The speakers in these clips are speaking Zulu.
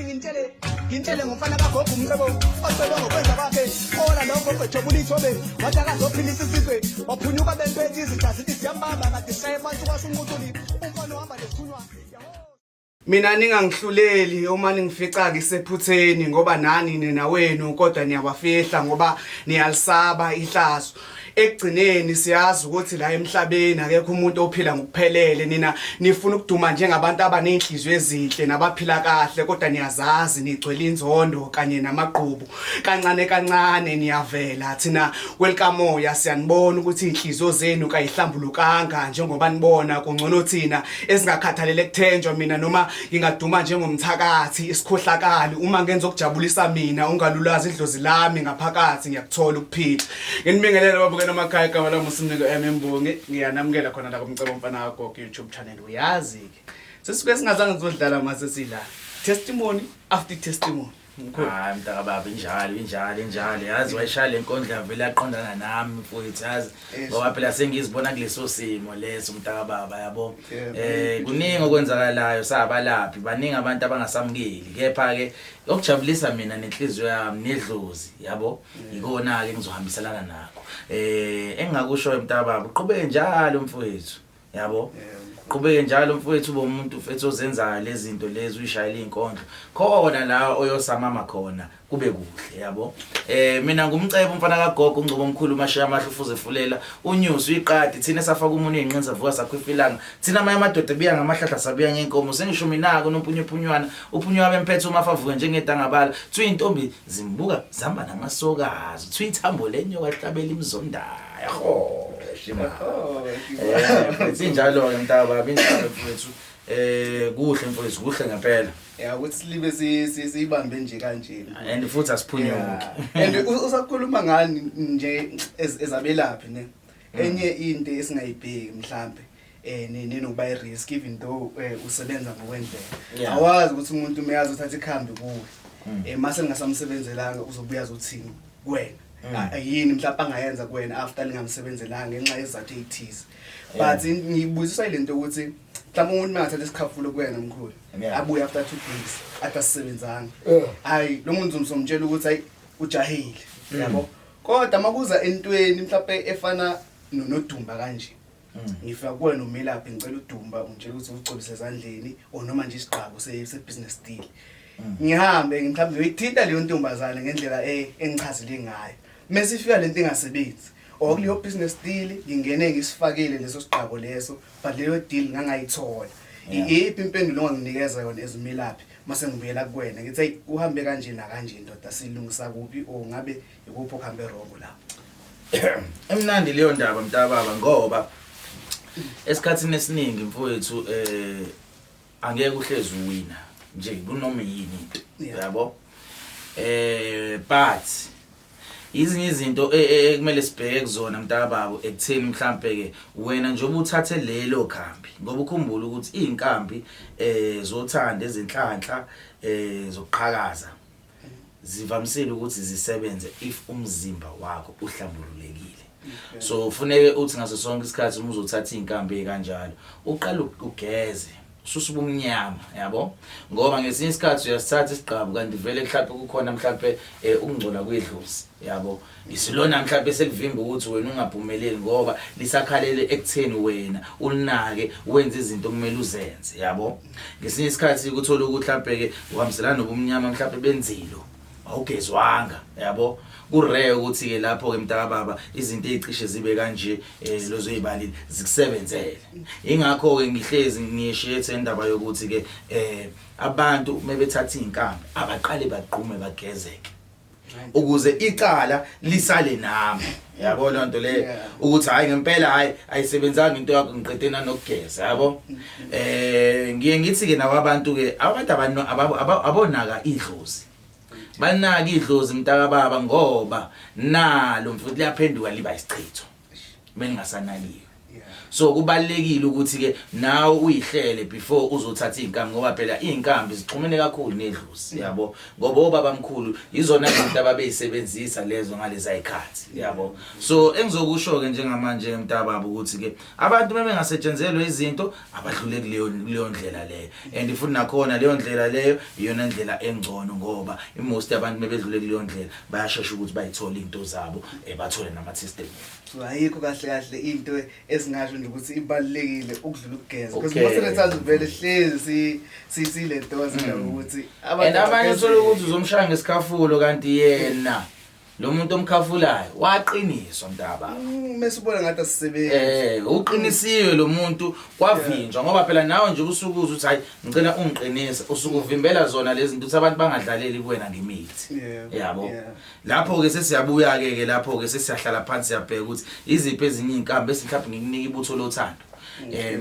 ngintshele ngomfana kagogo umcebo ocela ngokwenza kwakhe ola lokho kwejobula ithobe wathi akazophilisa isizwe waphunyuka bempethe izitha sithi siyambamba kade sayebantu kwasumuthuli umfana ohamba lesithunywa. Mina ningangihluleli uma ningifica ke sephutheni ngoba nani nina wenu kodwa niyabafihla ngoba niyalisaba ihlazo. Ekugcineni siyazi ukuthi la emhlabeni akekho umuntu ophila ngokuphelele. Nina nifuna ukuduma njengabantu abanenhliziyo ezinhle nabaphila kahle kodwa niyazazi nigcwele inzondo kanye namaqhubu. Kancane kancane niyavela thina welkamoya siyanibona ukuthi inhliziyo zenu kayihlambulukanga njengoba nibona kungcono thina esingakhathalele kuthenjwa mina noma ngingaduma njengomthakathi isikhohlakali uma ngenza ukujabulisa mina ungalulazi idlozi lami ngaphakathi ngiyakuthola ukuphila. Nginibingelela baba namakhaya igama lami uSimnike Mbongi ngiyanamukela khona la kumcebo mfana wakho YouTube channel uyazi ke sesike singazange ngizodlala mase sidlala testimony after testimony hayi mntaka baba injalo yazi wayishaya lenkondla vele yaqondana nami mfowethu yazi ngoba phela sengizibona kuleso simo leso mntaka baba yabo kuningi okwenzakalayo sabalaphi baningi abantu abangasamukeli kepha ke okujabulisa mina nenhliziyo yami nedlozi yabo ikona ke ngizohambiselana nakho engingakusho mntaka baba uqhubeke njalo mfowethu yabo qhubeke njalo mfowethu ube umuntu mfethu ozenzayo lezi zinto lezi uyishayela inkondlo khona la oyosamama khona kube kuhle yabo mina ngumcebo mfana kagogo ungcobo omkhulu mashiya amahlo ufuze fulela unyusi uyiqadi thina safaka umuntu enqinza vuka sakhwifilanga thina amaye amadoda ebiya ngamahlahla sabiya ngenkomo sengisho mina ko nompunyupunywana uphunywa bemphethe uma afavuke njengedangabala thu intombi zimbuka zihamba namasokazi thu ithambo lenyoka hlabela imzondaya ho shima sinjalo ke mntaka baba injalo mfowethu kuhle mfowethu kuhle ngempela ukuthi silibe siyibambe nje kanje and futhi asiphunyuki and usakhuluma ngani nje ezabelaphi ne enye into esingayibheki mhlambe nenokuba i-risk even though usebenza ngokwendlela awazi ukuthi umuntu umeyazi uthatha ikhambi kuwe mase lingasamsebenzelanga uzobuya uzothini kuwena yini mhlawumbe angayenza kuwena after lingamsebenzelanga ngenxa yezathu ezithize but ngibuzisa lento ukuthi mhlawumbe umuntu mangathatha isikhafulo kuwena mkhulu abuye after 2 days atasebenzanga hayi lo muntu uzomtshela ukuthi hayi ujahile yabo kodwa makuza entweni mhlawumbe efana nodumba kanje ngifika kuwena umelaphi ngicela udumba ungitshela ukuthi ucobise ezandleni noma nje isiqhabo se-business deal ngihambe mhlawumbe ngiyithinta leyo ntombazana ngendlela engichazile ngayo mase ifika lento engasebenzi okuleyo business deal ngingene ngisifakile leso siqhabo leso but leyo deal ngangayithola iphi impendulo onganginikeza yona ezimelaphi mase ngibuyela kuwena ngithi hey uhambe kanje na kanje ndoda silungisa kuphi ngabe ikuphi okuhambe wrong lapho emnandi leyo ndaba mntaka baba ngoba esikhathini esiningi mfowethu angeke uhlezi uwina nje kunoma yini into yabo but izinye izinto ekumele sibheke kuzona mntaka baba ekutheni mhlambe ke wena njengoba uthathe lelo khambi ngoba ukhumbula ukuthi izinkambi zothanda ezinhlanhla zokuqhakaza zivamisile ukuthi zisebenze if umzimba wakho uhlambululekile so ufuneke uthi ngaso sonke isikhathi uma uzothatha izinkambi kanjalo uqala ugeze ususuba umnyama yabo ngoba ngesinye isikhathi uyasithatha isigqabo kanti vele mhlawumbe kukhona mhlawumbe ukungcola kwedlozi yabo isilona mhlawumbe sekuvimba ukuthi wena ungaphumeleli ngoba lisakhalele ekutheni wena ulinake wenze izinto kumele uzenze yabo ngesinye isikhathi ukuthola ukuthi mhlawumbe ke uhambiselana nobumnyama mhlawumbe benzilo awugezwanga yabo kurare ukuthi ke lapho ke mntaka baba izinto ezicishe zibe kanje lezo ezibalile zikusebenzele ingakho ke ngihlezi ngiyeshethe indaba yokuthi ke abantu mebethatha izinkambi abaqale baqhume bagezeke ukuze icala lisale nami yabo lonto le ukuthi hayi ngempela hayi ayisebenzanga into yakho ngiqedena nokugeza yabo ngiye ngithi ke nawo abantu ke abantu abonaka idlozi banaka idlozi mntaka baba ngoba nalo mfuthu liyaphenduka liba isichitho mina ngasanaliwe So kubalekile ukuthi ke nawe uyihlele before uzothatha inkambi ngoba phela inkambi zixhumene kakhulu nedlozi yabo ngoba obabamkhulu izona izinto ababeyisebenzisa lezo ngalezi ayikhathi yabo. So engizokusho ke njengamanje emntababo ukuthi ke abantu bengasetshenzelwa izinto abadlule kuleyo ndlela leyo and futhi nakhona leyo ndlela leyo iyona ndlela engcono ngoba most abantu bebedlule kuleyo ndlela bayashesha ukuthi bayithole into zabo bathole nama testimony. So ayikho kahle into esingasho nje ukuthi ibalekile ukudlula ukugeza because most of the times vele hlezi sisile dozi ukuthi abanye uthola ukuthi uzomshaya ngesikhafulo kanti yena lo muntu omkhafulayo waqiniswa mntaba mesibona ngathi asisebenzi uqinisiwe lo muntu kwavinjwa ngoba phela nawe nje usukuza uthi hayi ngicela ungiqinise usuku uvimbela zona lezi zinto ukuthi abantu bangadlaleli kuwena ngemithi yabo. Lapho ke sesiyabuya ke lapho ke sesiyahlala phansi siyabheka ukuthi iziphi ezinye inkambi esimhlawumbe ngikunika ibutho lothando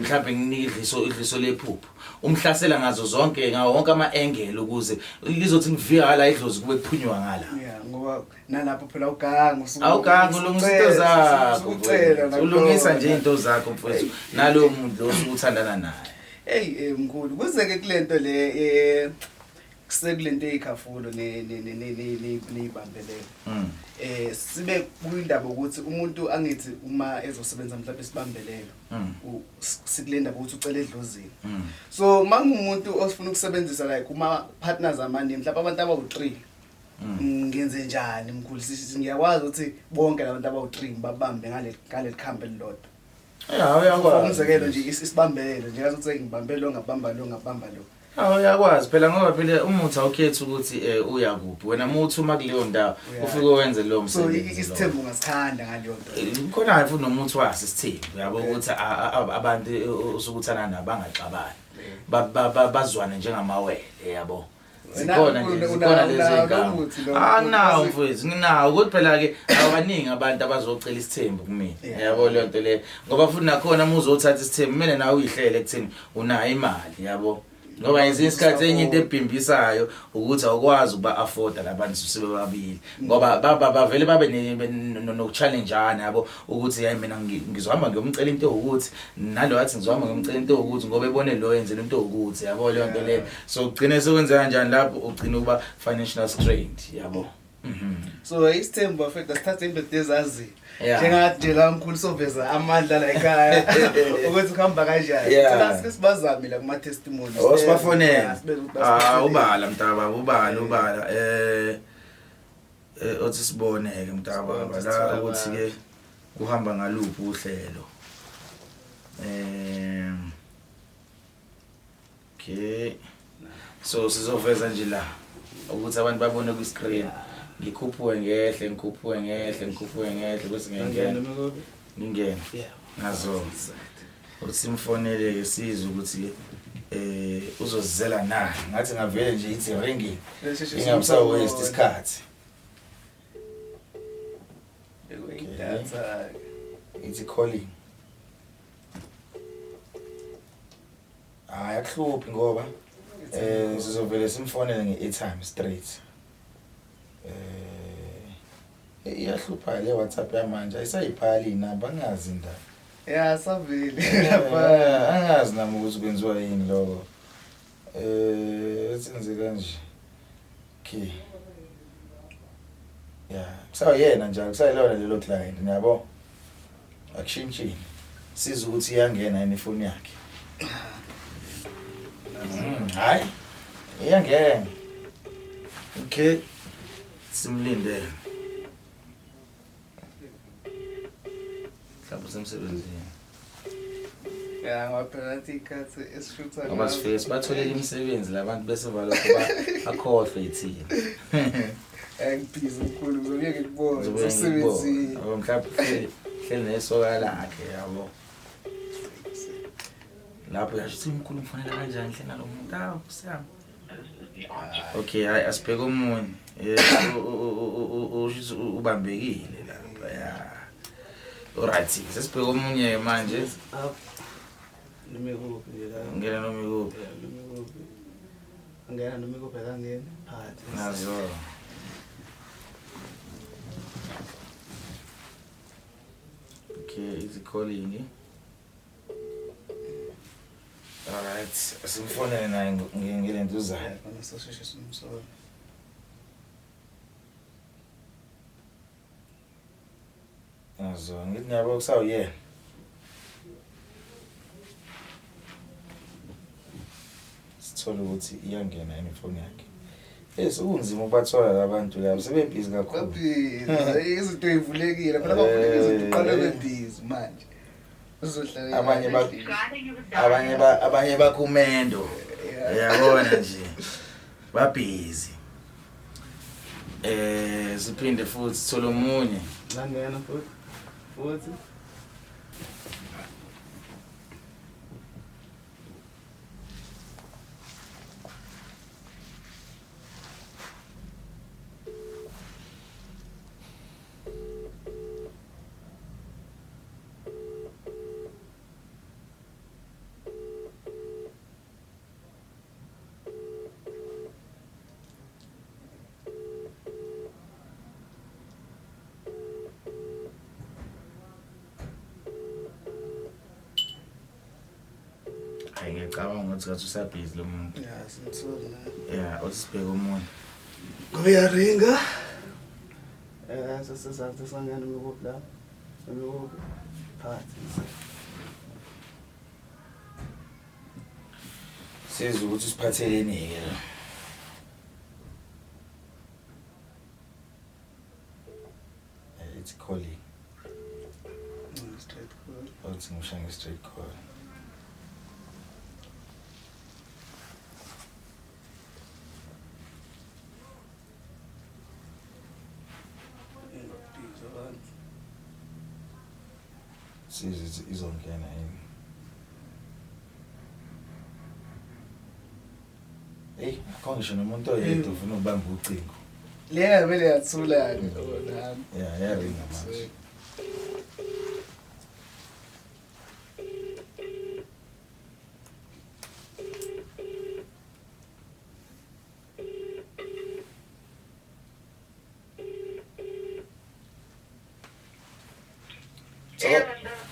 mhlawumbe nginika idliso lephupho umhlasela ngazo zonke ngawo wonke ama-angle ukuze lizothi ngivika la idlozi kube kuphunywa ngala ngoba nalapho phela ugango ulungisa into zakho ulungisa nje into zakho mfowethu nalowo muntu osuthandana naye. Mkhulu kuzeke kulento le kusekulento ezikhafulo neyibambelelo sibe kuyindaba ukuthi umuntu angithi uma ezosebenza mhlawumbe isibambelelo sikulendaba ukuthi ucela edlozini. So mangumuntu osifuna ukusebenzisa like uma partners amaningi mhlawumbe abantu abawu3 ngenze njani mkhulu ngiyakwazi ukuthi bonke labantu abawu3 babambe ngale khambe lilodwa. Uyakwazi umzekelo nje isibambelelo nje ngathi ukuthi ngibambe lo ngabamba lo. Uyakwazi phela ngoba phela umuthi awukhethi ukuthi uya kuphi wena muthi uma kuleyo ndawo ufike wenze lo msebenzi. So isithembu ngasikhanda ngaleyo nto. Khona futhi nomuthi wase isithembu yabo ukuthi abantu osukuthana nabo bangaxabani bazwane njengamawele yabo. Zikhona lezi ngamo. Anginawo mfowethu nginawo ukuthi phela ke abaningi abantu abazocela isithembu kumina yabo leyo nto le ngoba futhi nakhona uma uzothatha isithembu kumele nawe uyihlele ekutheni unayo imali yabo. Ngoba isikhathi enye into ebhimbisayo ukuthi awukwazi ukuba afforda labantu sebebabili ngoba bavele babe no challengeana yabo ukuthi hayi mina ngizohamba ngiyomcela into ukuthi nalo wathi ngizohamba ngiyomcela into ukuthi ngoba ebone lo yenze into ukuthi yabo leyo nto le so ugcine sekwenza kanjani lapho ugcina ukuba financial strained yabo. So isithembu afetha sithatha into ezazi njengathi nje la mkhulu soveza amandla la ekhaya ukuthi ukuhamba kanjani sicela sibazame la kuma testimonies sibafonela ubala mntaba ubala othi siboneke mntaba la ukuthi ke kuhamba ngaluphi uhlelo. Okay so sizoveza nje la ukuthi abantu babone ku screen ngikhuphuwe ngehle bese ngingena nazo uthi simfonele ke sizwe ukuthi uzozizela na ngathi ngavele nje ithi ringing ingamsa waste isikhathi ithi calling akuhluphi ngoba sizovele simfonele nge-airtime straight. Iyahlupha le WhatsApp yamanje ayisayibhali inamba angazi indaba. Savile lapha angazi nami ukuthi kwenziwa yini lokho. Senze kanje. Okay. Kusayena njalo kusayilona lelo client ngiyabo. Akushintshini. Siza ukuthi iyangena yini ifoni yakhe. Hayi. Iyangena. Okay. Simlindele. Mhlawumbe semsebenzini. Ngaphela ikhathi esishutha ngoba sifesi batholela imisebenzi labantu bese balokho akhohlwe ithini. Ngibhizi mkhulu ngizobuyeke ngibone umsebenzi. Mhlawumbe hleli nesoka lakhe yabo. Lapho yasho mkhulu mfanele kanjani hle nalo muntu awusiyami. Okay hayi asibheke umunye ubambekile lapha alright sesibheke omunye manje nomikuphi ngena nomikuphi ngena nomikuphi akangeni phathi nazo okay is calling Alright, simfonele naye ngilento uzayo. Kona sosheshe simsolo. Azo, ngithi ngiyabo kusawuyena. Sithola ukuthi iyangena ifoni yakhe. Sekunzima ukubathola labantu labo sebebhizi kakhulu. Babhizi, izinto ezivulekile, phela bavuleka izinto uqala bebhizi manje. Uzohlala abanye bakumendo. Uyabona nje. Babhizi. Siphinde futhi sithola omunye. Langena futhi. Ngiyacabanga ukuthi ngathi usabhizi lo muntu. Yeah, simsolo. Yeah, usibheke umuntu. Uyaringa. Sesangena ngokuphi la. Ngokuphi. Phakathi. Sizwe ukuthi usiphatheleni ke la. It's calling. Straight call. Othi ngishaya straight call. Sizwe izongena yini. Hey, akhongisho nomuntu oyedwa ufuna ukubamba ucingo. Leya vele yathula ke nami. Yeah, yaringa manje.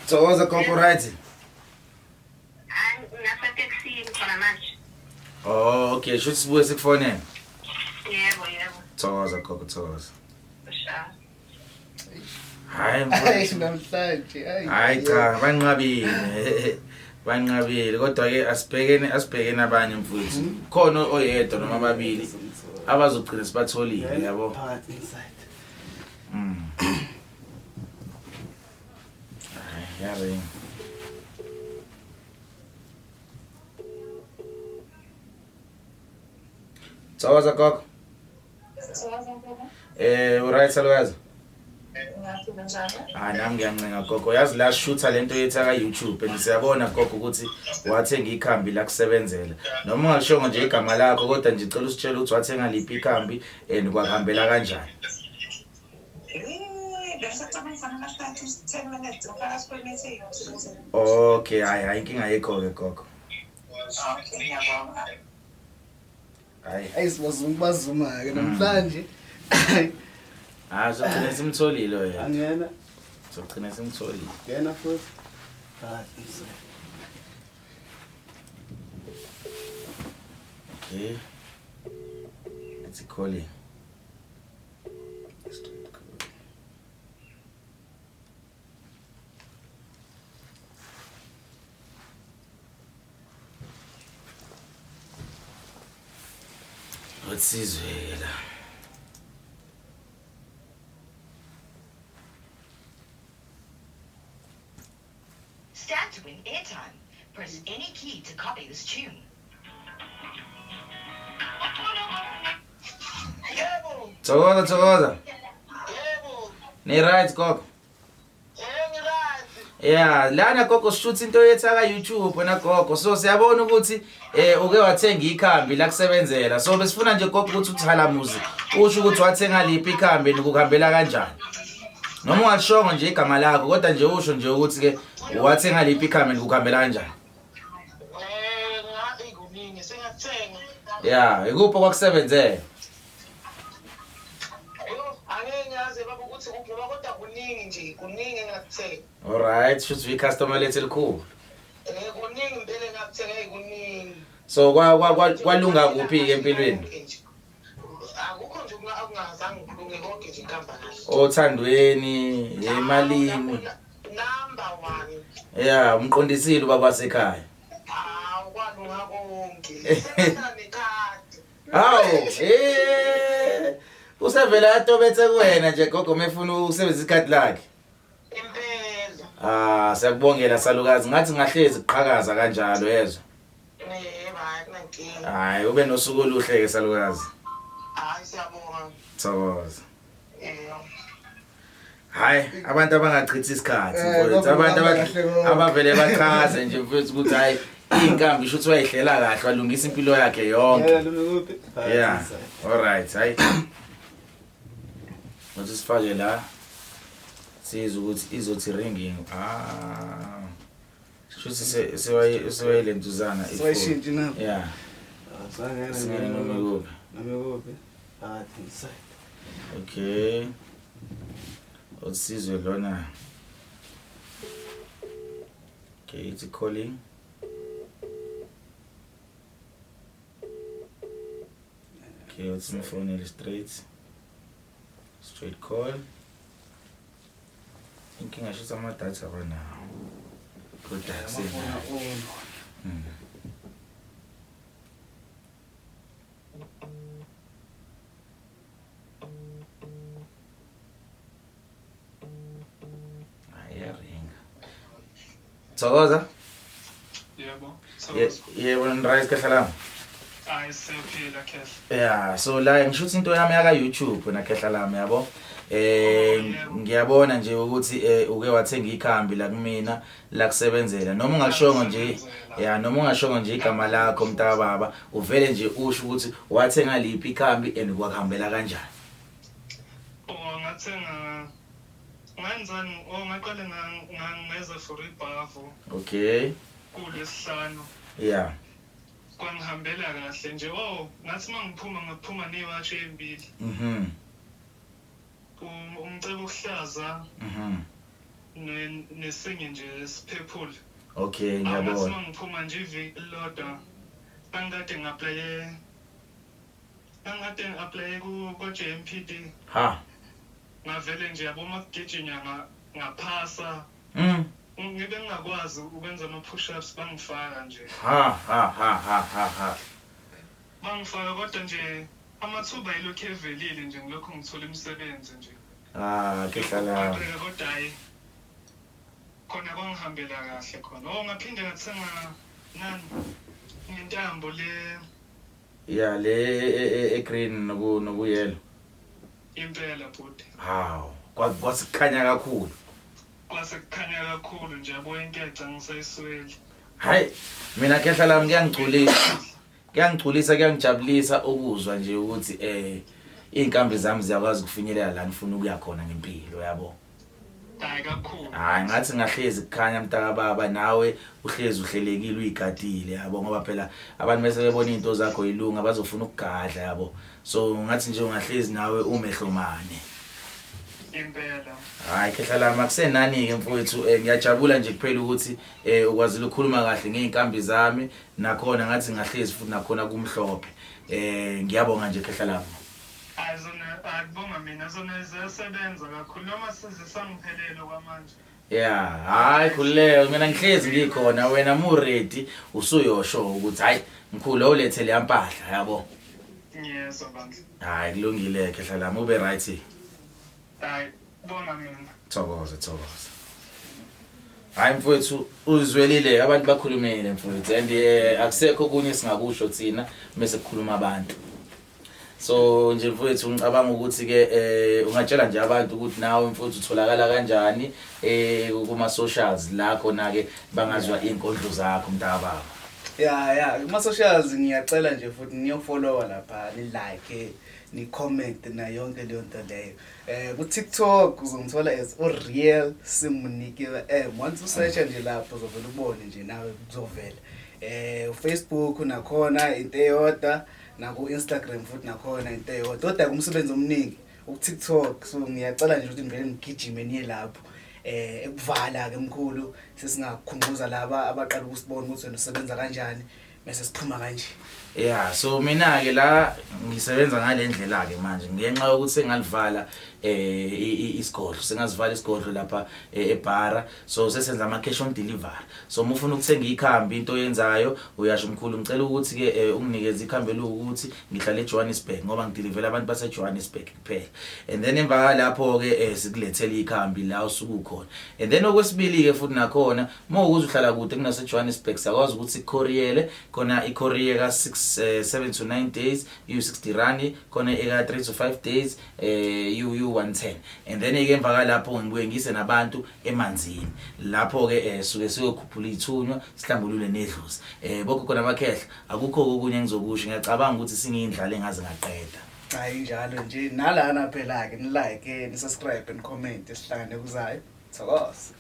Thokoza corporate. Ngaseteksini khona manje. Oh, okay, shothi sibuye sikufonela. Yebo. Thokoza gogo thokoza. Sha. Hayi Namhlanje, hayi cha, banqabile. Banqabile kodwa ke asibhekene abanye mfowethu. Khona oyedwa noma ababili abazogcina sibatholile yabo. Phakathi inside. Yaringa. Thokoza gogo. Uright saloyazi. Nami ngiyancenga gogo yazi la shootha lento yethu aka YouTube and siyabona gogo ukuthi wathenga ikhambi la kusebenzela noma ungashongo nje igama lakho kodwa nje cela usitshele ukuthi wathenga liphi ikhambi and kwakuhambela kanjani. Okay, hayi inkinga yekho ke gogo. Hayi Sizobazuma ke namhlanje. Sogcina simtholile yena. Angena. Sogcina simtholile. Ngena futhi. Phakathi inside. Okay. It's calling. Sizwe la. Stand to win airtime. Press any key to copy this tune. Thokoza. Ni right gogo. Yeah, lana gogo shoot into yethu aka YouTube na gogo. So siyabona ukuthi uke wathenga ikhambi la kusebenzela. So besifuna nje gogo ukuthi uthalamuzi. Usho ukuthi wathenga liphi ikhambi nikuhambela kanjani. Noma ungashongo nje igama lakho kodwa nje usho nje ukuthi ke wathenga liphi ikhambi nikuhambela kanjani. Ngathi kuningi sengathenga. Yeah, ikuphi kwakusebenzela? Angeke ngaze baba ukuthi kuphi kodwa kuningi nje, kuningi engakuthenga. Alright, should we customer let's cool. Kuningi impela engakuthenga kuningi. So kwalunga kuphi ke empilweni? Akukho nje okungazange kulunge konke nje kuhamba kahle. Othandweni, emalini. Number 1. Yeah, umqondisile bakwasekhaya. Kwalunga konke. Sebenza nekhadi. Hawu, usevela atobethe kuwena nje gogo mefuna usebenzisa ikhadi lakhe. Impela. Siyakubongela salukazi ngathi ngahlezi kuqhakaza kanjalo yezwa. Kunankinga. Hayi ube nosuku oluhle ke salukazi. Hayi siyabonga. Thokoza. Hayi abantu abangachithi isikhathi mfowethu abantu abavele baqhaze nje mfowethu ukuthi hayi inkambi isho ukuthi wayihlela kahle walungisa impilo yakhe yonke. Yeah. All right, hayi. Ngathi sifake la siza ukuthi izothi ringing. Shuthi sewayilentuzana ifoni. Swayishintshe na. Yeah. Sangena nomekubi. Inside. Okay. Osizwe lona. Okay, it's calling. Okay, what's my phone straight call. Thinking I should some more data right now. Good taxi. Thokoza? Yebo. Yebo ngirise kahlala. Siyaphila Khehla. Yeah, so la ngishuthi into yami yaka YouTube na Khehla lami yabo. Ngiyabona nje ukuthi uke wathenga ikhambi la kumina la kusebenzela noma ungashongo nje noma ungashongo nje igama lakho mntaka baba uvele nje usho ukuthi wathenga liphi ikhambi and kwakuhambela kanjani. Ngathenga ngenzani ngaqale ngangeza for ibhavu. Okay. Kulesihlanu. Yeah. Kwangihambela kahle nje ngathi ngaphuma newashi embili. Umcebo uhlaza nesinye nje siphephule. Okay, ngiyabona. Ngathi ngiphuma nje iviki lodwa angikade ngi-apply ku JMPD. Ngavele nje yabo makugijinya ngaphasa. Ngibe ngingakwazi ukwenza ama push ups bangifaka nje. Bangifaka kodwa nje amathuba yilokho evelile nje ngilokho ngithola imisebenzi nje. Khehla la. Kodwa hayi khona kwangihambela kahle khona. Ngaphinde ngathenga nani ngentambo le. Yeah, le green noku yellow. Impela bhuti. Hawu, kwasikhanya kakhulu. Kwasekukhanya kakhulu nje yabo inkece ngisayisweli. Hayi, mina Khehla lami kuyangigculisa kuyangijabulisa ukuzwa nje ukuthi inkambi zami ziyakwazi ukufinyelela la ngifuna ukuya khona ngempilo yabo. Hayi kakhulu. Hayi ngathi ngahlezi kukhanya mntaka baba nawe uhlezi uhlelekile uyigadile yabo ngoba phela abantu bese bebona into zakho yilunga bazofuna ukugadla yabo. So ngathi nje ungahlezi nawe umehlomane. Impela. Hayi Khehla lami akusenani ke mfowethu ngiyajabula nje kuphela ukuthi ukwazile ukukhuluma kahle ngeinkambi zami nakhona ngathi ngahlezi futhi nakhona kumhlophe. Ngiyabonga nje Khehla lami. Akubonga mina zona ziyasebenza kakhulu noma sizisangiphelelo kwamanje. Yeah, hayi khuleko mina ngihlezi ngikhona wena mu ready usuyosho ukuthi hayi mkhulu awulethele yampahla yabo. Yes bandla. Hayi kulungile Khehla lami ube right. Hayi bona mina. Thokoza. Hayi mfowethu uzwelile abantu bakhulumile mfowethu and akusekho kunye singakusho thina bese kukhuluma abantu. So nje mfowethu ngicabanga ukuthi ke ungatshela nje abantu ukuthi nawe mfowethu utholakala kanjani kuma socials la khona ke bangazwa inkondlo zakho mntaka baba. Yeah, kuma socials ngiyacela nje futhi niyofollow lapha ni like ni comment na yonke leyo nto leyo. Ku TikTok uzongithola as Real Simunike. Once usearch nje lapho uzovela ubone nje nawe kuzovela. Facebook nakhona into eyodwa na ku Instagram futhi nakhona into eyodwa. Kodwa kumsebenzi omningi ku TikTok so ngiyacela nje ukuthi ngivele ngigijime niye lapho. Ekuvala ke mkhulu sesingakhumbuza laba abaqala ukusibona ukuthi wena usebenza kanjani bese siqhuma kanje. Yeah, so mina ke la ngisebenza ngalendlela ke manje ngenxa yokuthi sengalivala isigodlo sengazivala isigodlo lapha eBara, so sesenza ama cash on delivery. So uma ufuna ukuthenga ikhambi into yenzayo uyasho umkhulu ngicela ukuthi ke unginikeze ikhambi lokuthi ngihlala eJohannesburg ngoba ngideliver abantu base Johannesburg kuphela. And then emva lapho ke sikulethela ikhambi la usuku khona. And then okwesibili ke futhi nakhona uma ukuze uhlala kude kunase Johannesburg sakwazi ukuthi icourier khona icourier ka 7 to 9 days u60 rand khona eka 3 to 5 days u110. And then ke emva lapho ngibuye ngise nabantu emanzini lapho ke suke siyokhuphula ithunywa sihlambulule nedlozi bokho khona amakhehla akukho okunye engizokusho ngiyacabanga ukuthi singindlala engaze ngaqeda. Hayi njalo nje nalana phela ke ni like ni subscribe and comment esihlangane kuzayo. Thokoza.